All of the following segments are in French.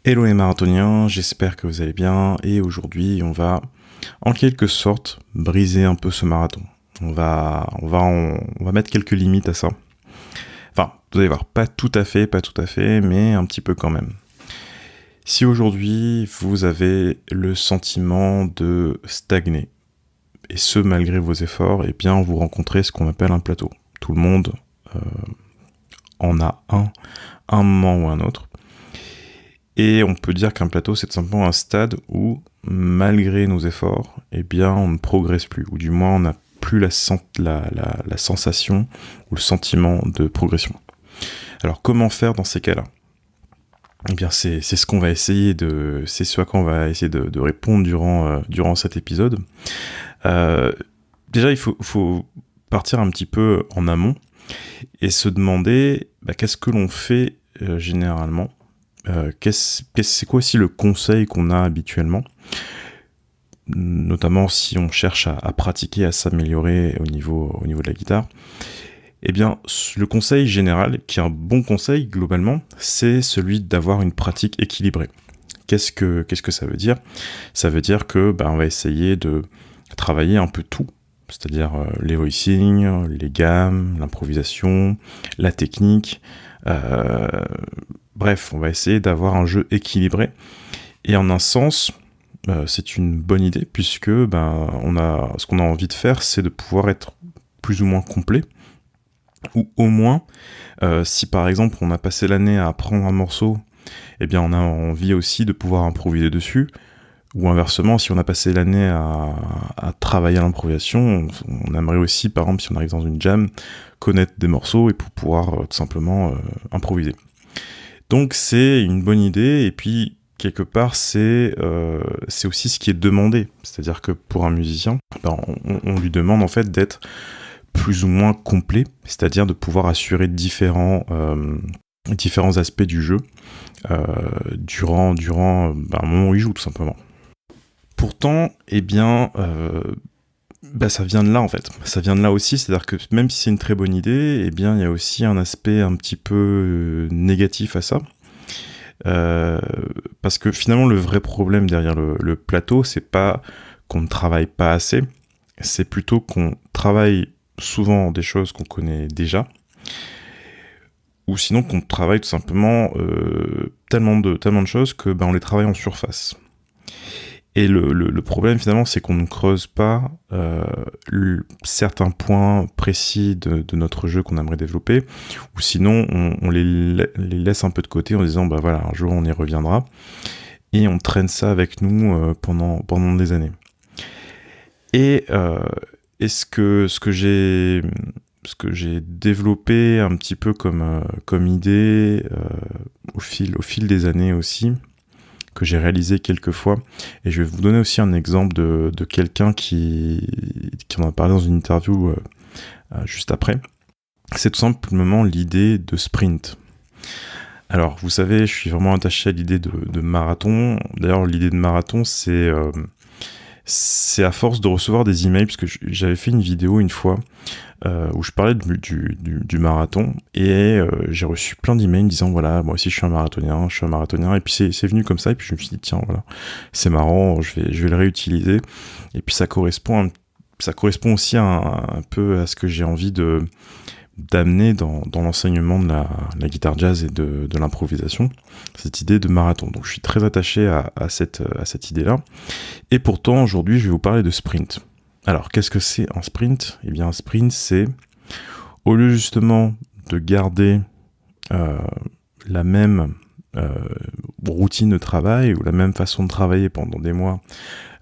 Hello les marathoniens, j'espère que vous allez bien et aujourd'hui on va en quelque sorte briser un peu ce marathon. On va mettre quelques limites à ça. Enfin, vous allez voir, pas tout à fait, mais un petit peu quand même. Si aujourd'hui vous avez le sentiment de stagner, et ce malgré vos efforts, eh bien vous rencontrez ce qu'on appelle un plateau. Tout le monde en a un moment ou un autre. Et on peut dire qu'un plateau, c'est tout simplement un stade où, malgré nos efforts, eh bien, on ne progresse plus. Ou du moins, on n'a plus la sensation ou le sentiment de progression. Alors, comment faire dans ces cas-là ? Eh bien, c'est ce qu'on va essayer de... C'est ce à quoi on va essayer de répondre durant cet épisode. Déjà, il faut partir un petit peu en amont et se demander qu'est-ce que l'on fait généralement. C'est quoi aussi le conseil qu'on a habituellement, notamment si on cherche à pratiquer, à s'améliorer au niveau de la guitare. Eh bien, le conseil général, qui est un bon conseil globalement, c'est celui d'avoir une pratique équilibrée. Qu'est-ce que ça veut dire ? Ça veut dire que on va essayer de travailler un peu tout, c'est-à-dire les voicings, les gammes, l'improvisation, la technique. Bref, on va essayer d'avoir un jeu équilibré. Et en un sens, c'est une bonne idée, puisque ce qu'on a envie de faire, c'est de pouvoir être plus ou moins complet. Ou au moins, si par exemple on a passé l'année à apprendre un morceau, eh bien on a envie aussi de pouvoir improviser dessus. Ou inversement, si on a passé l'année à travailler à l'improvisation, on aimerait aussi, par exemple, si on arrive dans une jam, connaître des morceaux et pour pouvoir tout simplement improviser. Donc c'est une bonne idée, et puis quelque part c'est aussi ce qui est demandé. C'est-à-dire que pour un musicien, on lui demande en fait d'être plus ou moins complet, c'est-à-dire de pouvoir assurer différents aspects du jeu durant un moment où il joue tout simplement. Pourtant, eh bien, ça vient de là en fait. Ça vient de là aussi, c'est-à-dire que même si c'est une très bonne idée, eh bien, il y a aussi un aspect un petit peu négatif à ça. Parce que finalement, le vrai problème derrière le plateau, c'est pas qu'on ne travaille pas assez, c'est plutôt qu'on travaille souvent des choses qu'on connaît déjà, ou sinon qu'on travaille tout simplement tellement de choses que on les travaille en surface. Et le problème finalement, c'est qu'on ne creuse pas certains points précis de notre jeu qu'on aimerait développer, ou sinon on les laisse un peu de côté en disant un jour on y reviendra, et on traîne ça avec nous pendant des années. Et ce que j'ai développé un petit peu comme idée au fil des années aussi, que j'ai réalisé quelques fois, et je vais vous donner aussi un exemple de quelqu'un qui en a parlé dans une interview juste après. C'est tout simplement l'idée de sprint. Alors, vous savez, je suis vraiment attaché à l'idée de marathon. D'ailleurs, l'idée de marathon, c'est à force de recevoir des emails, parce que j'avais fait une vidéo une fois où je parlais du marathon, et j'ai reçu plein d'emails me disant moi aussi je suis un marathonien, et puis c'est venu comme ça, et puis je me suis dit tiens voilà, c'est marrant, je vais le réutiliser, et puis ça correspond aussi un peu à ce que j'ai envie d'amener dans l'enseignement de la guitare jazz et de l'improvisation, cette idée de marathon. Donc je suis très attaché à cette idée-là, et pourtant aujourd'hui je vais vous parler de sprint. Alors, qu'est-ce que c'est un sprint ? Eh bien, un sprint, c'est, au lieu justement de garder la même routine de travail ou la même façon de travailler pendant des mois,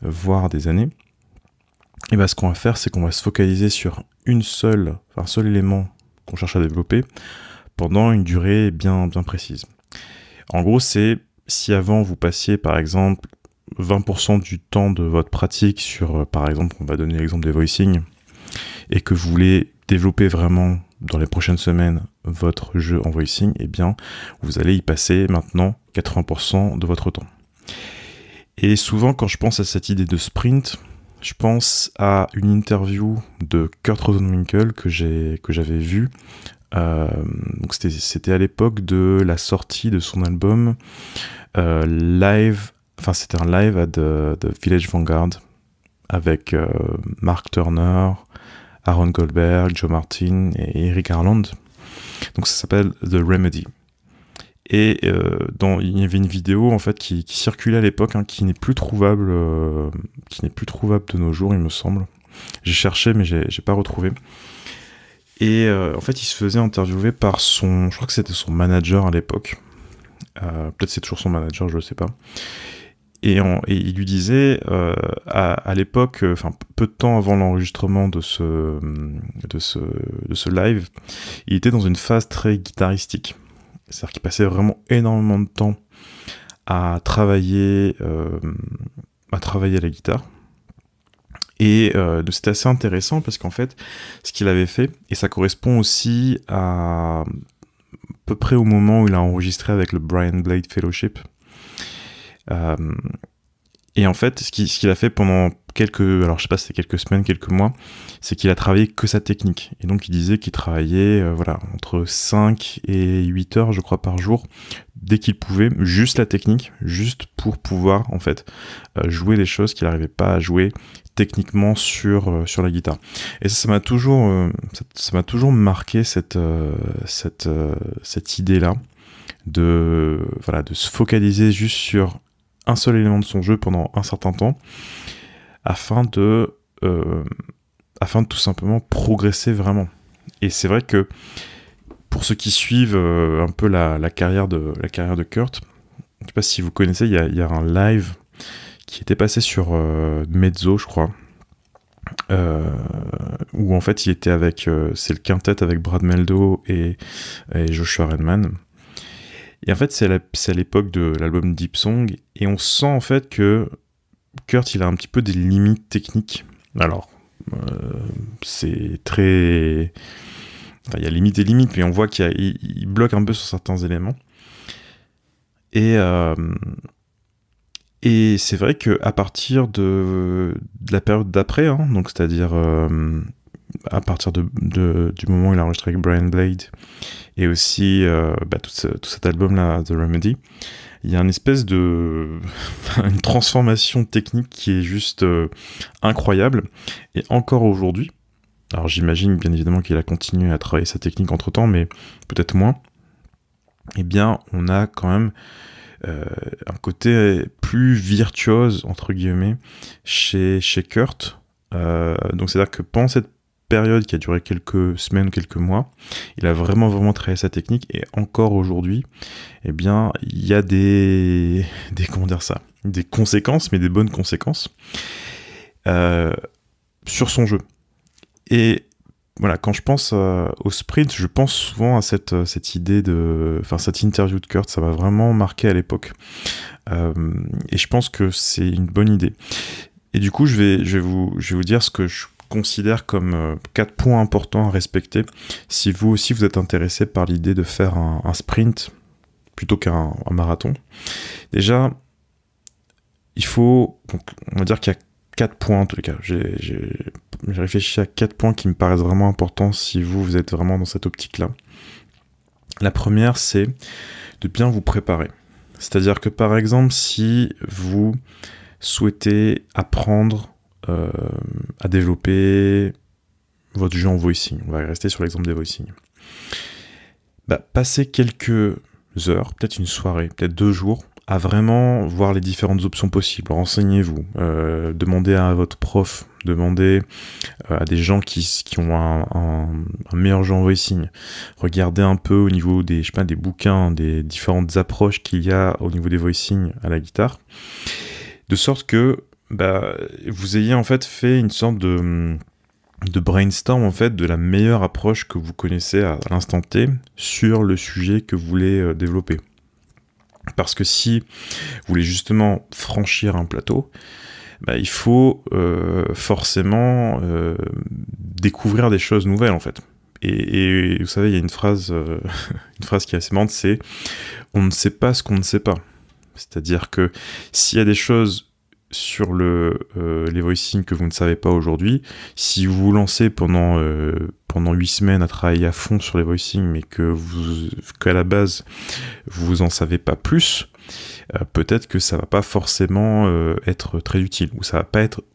voire des années, ce qu'on va faire, c'est qu'on va se focaliser sur un seul élément qu'on cherche à développer pendant une durée bien précise. En gros, c'est si avant vous passiez par exemple 20% du temps de votre pratique sur, par exemple, on va donner l'exemple des voicings, et que vous voulez développer vraiment dans les prochaines semaines votre jeu en voicing, eh bien, vous allez y passer maintenant 80% de votre temps. Et souvent, quand je pense à cette idée de sprint, je pense à une interview de Kurt Rosenwinkel que j'avais vue Donc c'était à l'époque de la sortie de son album live. Enfin, c'était un live à The Village Vanguard avec Mark Turner, Aaron Goldberg, Joe Martin et Eric Harland. Donc ça s'appelle The Remedy. Et il y avait une vidéo en fait qui circulait à l'époque, qui n'est plus trouvable, de nos jours, il me semble. J'ai cherché, mais j'ai pas retrouvé. Et en fait, il se faisait interviewer par je crois que c'était son manager à l'époque. Peut-être c'est toujours son manager, je ne sais pas. Et il lui disait, à l'époque, peu de temps avant l'enregistrement de ce live, il était dans une phase très guitaristique. C'est-à-dire qu'il passait vraiment énormément de temps à travailler la guitare. Et c'était assez intéressant parce qu'en fait, ce qu'il avait fait, et ça correspond aussi à peu près au moment où il a enregistré avec le Brian Blade Fellowship. Et en fait, ce qu'il a fait pendant alors je sais pas si c'est quelques semaines, quelques mois, c'est qu'il a travaillé que sa technique. Et donc il disait qu'il travaillait entre 5 et 8 heures, je crois, par jour, dès qu'il pouvait, juste la technique, juste pour pouvoir en fait jouer des choses qu'il n'arrivait pas à jouer techniquement sur la guitare. Et ça m'a toujours marqué cette idée-là de se focaliser juste sur un seul élément de son jeu pendant un certain temps afin de tout simplement progresser vraiment. Et c'est vrai que pour ceux qui suivent un peu la carrière de Kurt, je sais pas si vous connaissez, il y a un live qui était passé sur Mezzo, je crois, où en fait il était avec c'est le quintet avec Brad Meldo et Joshua Redman. Et en fait c'est à l'époque de l'album Deep Song, et on sent en fait que Kurt il a un petit peu des limites techniques. Alors c'est très... Enfin, il y a limite et limite, mais on voit qu'il bloque un peu sur certains éléments. Et c'est vrai qu'à partir de la période d'après, donc c'est-à-dire à partir du moment où il a enregistré avec Brian Blade, et aussi tout cet album-là, The Remedy, il y a une espèce de... une transformation technique qui est juste incroyable. Et encore aujourd'hui, alors j'imagine bien évidemment qu'il a continué à travailler sa technique entre-temps, mais peut-être moins, eh bien on a quand même un côté plus virtuose, entre guillemets, chez Kurt. Donc c'est-à-dire que pendant cette période qui a duré quelques semaines, quelques mois, il a vraiment travaillé sa technique, et encore aujourd'hui, eh bien, il y a des conséquences, mais des bonnes conséquences sur son jeu. Et voilà, quand je pense au sprint, je pense souvent à cette idée cette interview de Kurt, ça m'a vraiment marqué à l'époque. Et je pense que c'est une bonne idée. Et du coup, je vais vous dire ce que je considère comme 4 points importants à respecter si vous aussi vous êtes intéressé par l'idée de faire un sprint plutôt qu'un marathon. Déjà, on va dire qu'il y a 4 points en tous les cas. J'ai réfléchi à 4 points qui me paraissent vraiment importants si vous êtes vraiment dans cette optique-là. La première, c'est de bien vous préparer. C'est-à-dire que par exemple, si vous souhaitez apprendre à développer votre jeu en voicing, on va rester sur l'exemple des voicing, passez quelques heures, peut-être une soirée, peut-être 2 jours, à vraiment voir les différentes options possibles. Renseignez-vous, demandez à votre prof, demandez à des gens qui ont un meilleur jeu en voicing. Regardez un peu au niveau des bouquins, des différentes approches qu'il y a au niveau des voicing à la guitare, de sorte que vous ayez en fait fait une sorte de brainstorm en fait de la meilleure approche que vous connaissez à l'instant T sur le sujet que vous voulez développer. Parce que si vous voulez justement franchir un plateau, il faut forcément découvrir des choses nouvelles en fait. Et vous savez, il y a une phrase qui est assez marrante, c'est « on ne sait pas ce qu'on ne sait pas ». C'est-à-dire que s'il y a des choses sur les voicing que vous ne savez pas aujourd'hui, si vous vous lancez pendant pendant 8 semaines à travailler à fond sur les voicings, mais qu'à la base, vous en savez pas plus, peut-être que ça va pas forcément être très utile, ou ça va pas être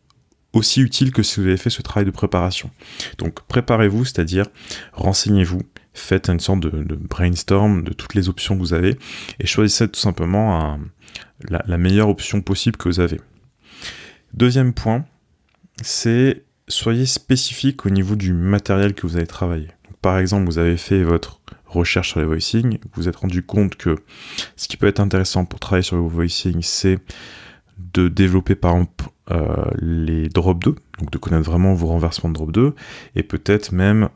aussi utile que si vous avez fait ce travail de préparation. Donc préparez-vous, c'est-à-dire renseignez-vous, faites une sorte de brainstorm de toutes les options que vous avez, et choisissez tout simplement la meilleure option possible que vous avez. Deuxième point, c'est soyez spécifique au niveau du matériel que vous allez travailler. Donc, par exemple, vous avez fait votre recherche sur les voicings, vous vous êtes rendu compte que ce qui peut être intéressant pour travailler sur vos voicings, c'est de développer par exemple les drop 2, donc de connaître vraiment vos renversements de drop 2, et peut-être même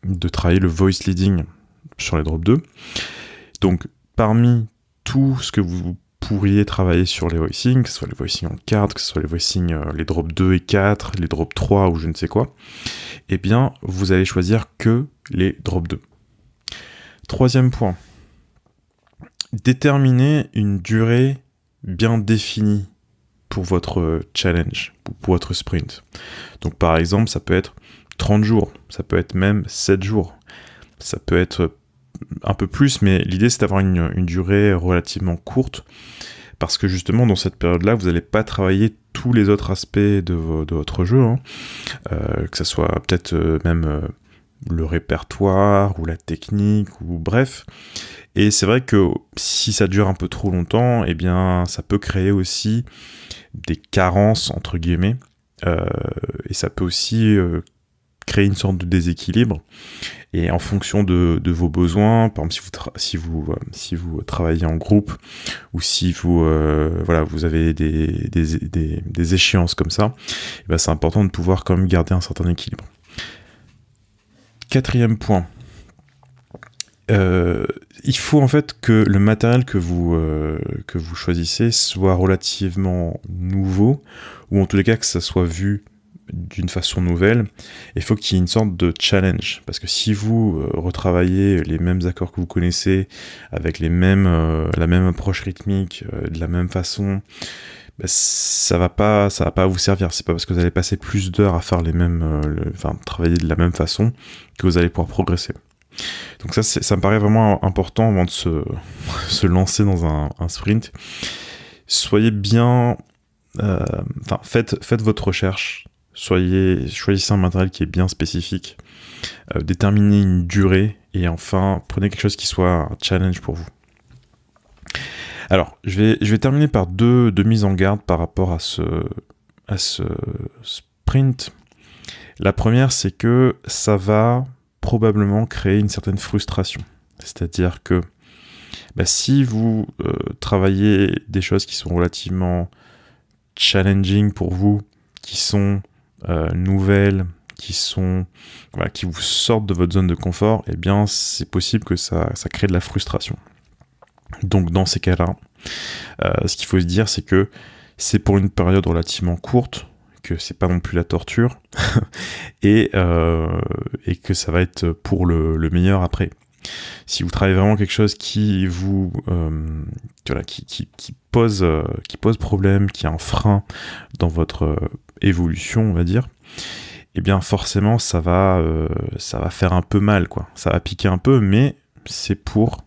de travailler le voice leading sur les drop 2. Donc parmi tout ce que vous pourriez travailler sur les voicings, que ce soit les voicings en carte, que ce soit les voicings, les drop 2 et 4, les drop 3 ou je ne sais quoi, eh bien vous allez choisir que les drop 2. Troisième point, déterminez une durée bien définie pour votre challenge, pour votre sprint. Donc par exemple, ça peut être 30 jours, ça peut être même 7 jours, ça peut être un peu plus, mais l'idée c'est d'avoir une durée relativement courte, parce que justement dans cette période-là, vous n'allez pas travailler tous les autres aspects de votre jeu, que ce soit peut-être même le répertoire, ou la technique, ou bref. Et c'est vrai que si ça dure un peu trop longtemps, eh bien ça peut créer aussi des carences, entre guillemets, et ça peut aussi créer une sorte de déséquilibre. Et en fonction de vos besoins, par exemple si vous travaillez en groupe, ou si vous avez des échéances comme ça, eh ben c'est important de pouvoir quand même garder un certain équilibre. Quatrième point, il faut en fait que le matériel que vous choisissez soit relativement nouveau, ou en tous les cas que ça soit vu d'une façon nouvelle. Il faut qu'il y ait une sorte de challenge, parce que si vous retravaillez les mêmes accords que vous connaissez, avec la même approche rythmique, de la même façon, ça va pas vous servir. C'est pas parce que vous allez passer plus d'heures à faire travailler de la même façon que vous allez pouvoir progresser. Donc ça me paraît vraiment important avant de se lancer dans un sprint. Soyez bien, faites votre recherche. Choisissez un matériel qui est bien spécifique. Déterminez une durée et enfin prenez quelque chose qui soit un challenge pour vous. Alors, je vais terminer par deux mises en garde par rapport à ce sprint. La première, c'est que ça va probablement créer une certaine frustration. C'est-à-dire que si vous travaillez des choses qui sont relativement challenging pour vous, qui sont nouvelles, qui vous sortent de votre zone de confort, eh bien c'est possible que ça crée de la frustration. Donc dans ces cas-là, ce qu'il faut se dire, c'est que c'est pour une période relativement courte, que c'est pas non plus la torture, et que ça va être pour le meilleur après. Si vous travaillez vraiment quelque chose qui vous qui pose problème, qui est un frein dans votre évolution, on va dire, eh bien forcément ça va faire un peu mal, quoi. Ça va piquer un peu, mais c'est pour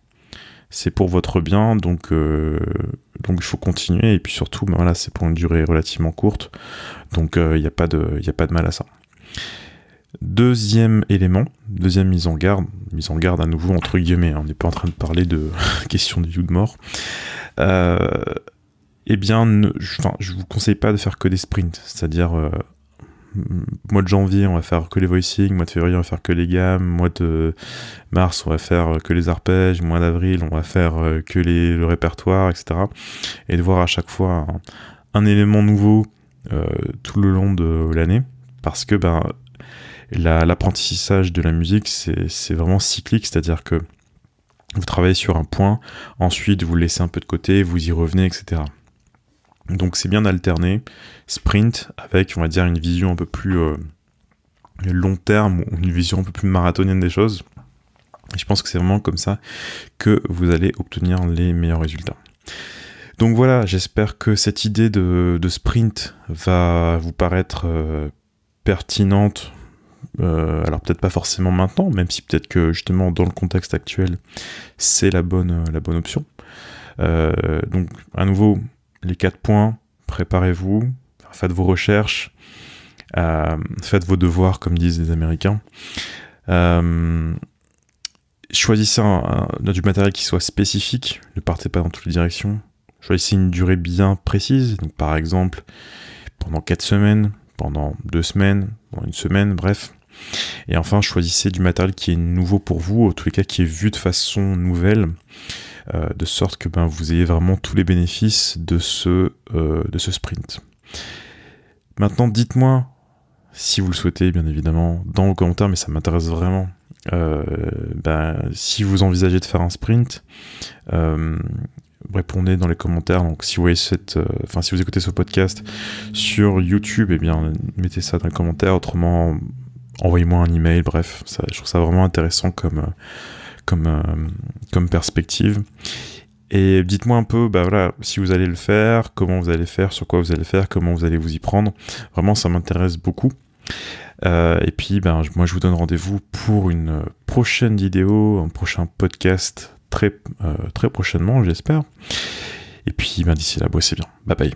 votre bien, donc il faut continuer, et puis surtout c'est pour une durée relativement courte, donc il n'y a pas de mal à ça. Deuxième élément, deuxième mise en garde à nouveau entre guillemets, on n'est pas en train de parler de question de vie ou de mort, je vous conseille pas de faire que des sprints, c'est-à-dire mois de janvier on va faire que les voicings, mois de février on va faire que les gammes, mois de mars on va faire que les arpèges, mois d'avril on va faire que le répertoire, etc. Et de voir à chaque fois un élément nouveau tout le long de l'année, parce que l'apprentissage de la musique c'est vraiment cyclique, c'est-à-dire que vous travaillez sur un point, ensuite vous le laissez un peu de côté, vous y revenez, etc. Donc c'est bien d'alterner sprint avec, on va dire, une vision un peu plus long terme, ou une vision un peu plus marathonienne des choses. Et je pense que c'est vraiment comme ça que vous allez obtenir les meilleurs résultats. Donc voilà, j'espère que cette idée de sprint va vous paraître pertinente Alors peut-être pas forcément maintenant, même si peut-être que justement dans le contexte actuel, c'est la bonne option. Donc à nouveau, les 4 points, préparez-vous, faites vos recherches, faites vos devoirs comme disent les Américains. Choisissez du matériel qui soit spécifique, ne partez pas dans toutes les directions. Choisissez une durée bien précise, donc par exemple pendant 4 semaines, pendant 2 semaines, pendant 1 semaine, bref. Et enfin, choisissez du matériel qui est nouveau pour vous, en tous les cas qui est vu de façon nouvelle, de sorte que vous ayez vraiment tous les bénéfices de ce sprint. Maintenant, dites-moi, si vous le souhaitez, bien évidemment, dans vos commentaires, mais ça m'intéresse vraiment, si vous envisagez de faire un sprint, répondez dans les commentaires. Donc si vous voyez si vous écoutez ce podcast sur YouTube, eh bien mettez ça dans les commentaires. Autrement, envoyez-moi un email. Bref, je trouve ça vraiment intéressant comme perspective. Et dites-moi un peu, si vous allez le faire, comment vous allez le faire, sur quoi vous allez le faire, comment vous allez vous y prendre. Vraiment, ça m'intéresse beaucoup. Et puis, moi, je vous donne rendez-vous pour une prochaine vidéo, un prochain podcast très prochainement, j'espère. Et puis, d'ici là, bossez bien. Bye bye.